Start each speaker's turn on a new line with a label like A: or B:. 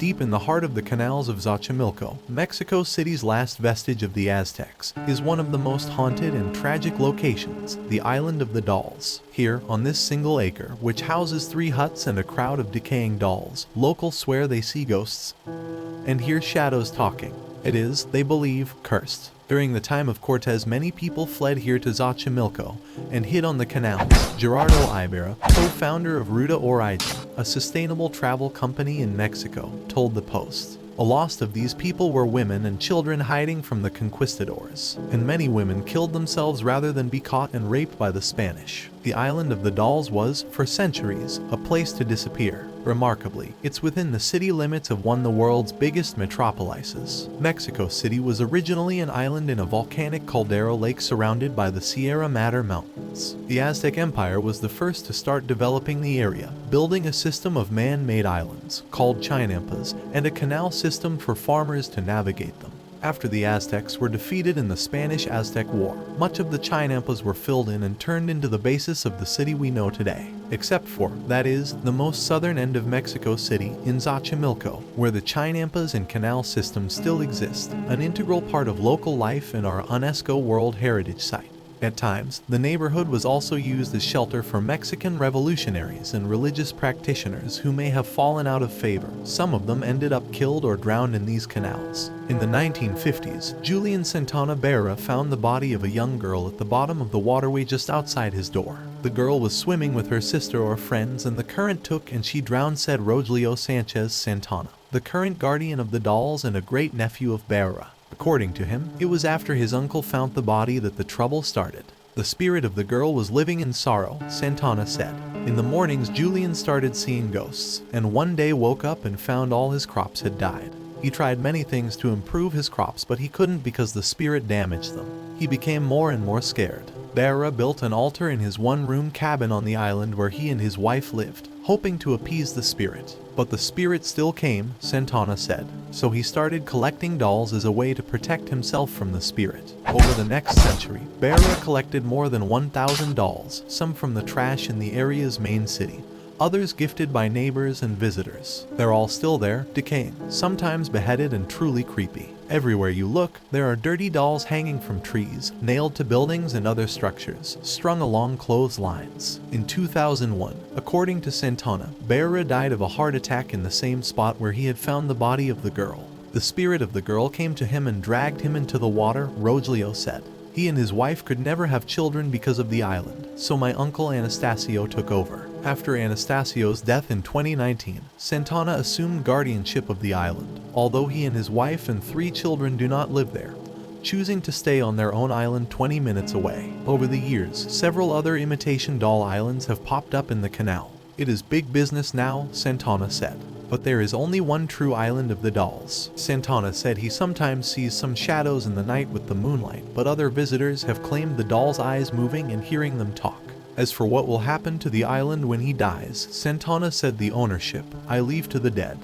A: Deep in the heart of the canals of Xochimilco, Mexico City's last vestige of the Aztecs, is one of the most haunted and tragic locations, the Island of the Dolls. Here, on this single acre, which houses 3 huts and a crowd of decaying dolls, locals swear they see ghosts and hear shadows talking. It is, they believe, cursed. During the time of Cortez, many people fled here to Xochimilco and hid on the canals. Gerardo Ibarra, co-founder of Ruta Origin, a sustainable travel company in Mexico, told the Post. A lost of these people were women and children hiding from the conquistadors, and many women killed themselves rather than be caught and raped by the Spanish. The Island of the Dolls was, for centuries, a place to disappear. Remarkably, it's within the city limits of one of the world's biggest metropolises. Mexico City was originally an island in a volcanic caldera lake surrounded by the Sierra Madre Mountains. The Aztec Empire was the first to start developing the area, building a system of man-made islands, called chinampas, and a canal system for farmers to navigate them. After the Aztecs were defeated in the Spanish-Aztec War, much of the chinampas were filled in and turned into the basis of the city we know today. Except for, that is, the most southern end of Mexico City, in Xochimilco, where the chinampas and canal system still exist, an integral part of local life and our UNESCO World Heritage Site. At times, the neighborhood was also used as shelter for Mexican revolutionaries and religious practitioners who may have fallen out of favor. Some of them ended up killed or drowned in these canals. In the 1950s, Julian Santana Barrera found the body of a young girl at the bottom of the waterway just outside his door. The girl was swimming with her sister or friends and the current took and she drowned, said Rogelio Sanchez Santana, the current guardian of the dolls and a great nephew of Barrera. According to him, it was after his uncle found the body that the trouble started. The spirit of the girl was living in sorrow, Santana said. In the mornings, Julian started seeing ghosts, and one day woke up and found all his crops had died. He tried many things to improve his crops, but he couldn't because the spirit damaged them. He became more and more scared. Barrera built an altar in his one-room cabin on the island where he and his wife lived, hoping to appease the spirit. But the spirit still came, Santana said. So he started collecting dolls as a way to protect himself from the spirit. Over the next century, Barrera collected more than 1,000 dolls, some from the trash in the area's main city, others gifted by neighbors and visitors. They're all still there, decaying, sometimes beheaded and truly creepy. Everywhere you look, there are dirty dolls hanging from trees, nailed to buildings and other structures, strung along clotheslines. In 2001, according to Santana, Barrera died of a heart attack in the same spot where he had found the body of the girl. The spirit of the girl came to him and dragged him into the water, Rogelio said. He and his wife could never have children because of the island, so my uncle Anastasio took over. After Anastasio's death in 2019, Santana assumed guardianship of the island, although he and his wife and 3 children do not live there, choosing to stay on their own island 20 minutes away. Over the years, several other imitation doll islands have popped up in the canal. It is big business now, Santana said. But there is only one true island of the dolls. Santana said he sometimes sees some shadows in the night with the moonlight, but other visitors have claimed the doll's eyes moving and hearing them talk. As for what will happen to the island when he dies, Santana said the ownership, I leave to the dead.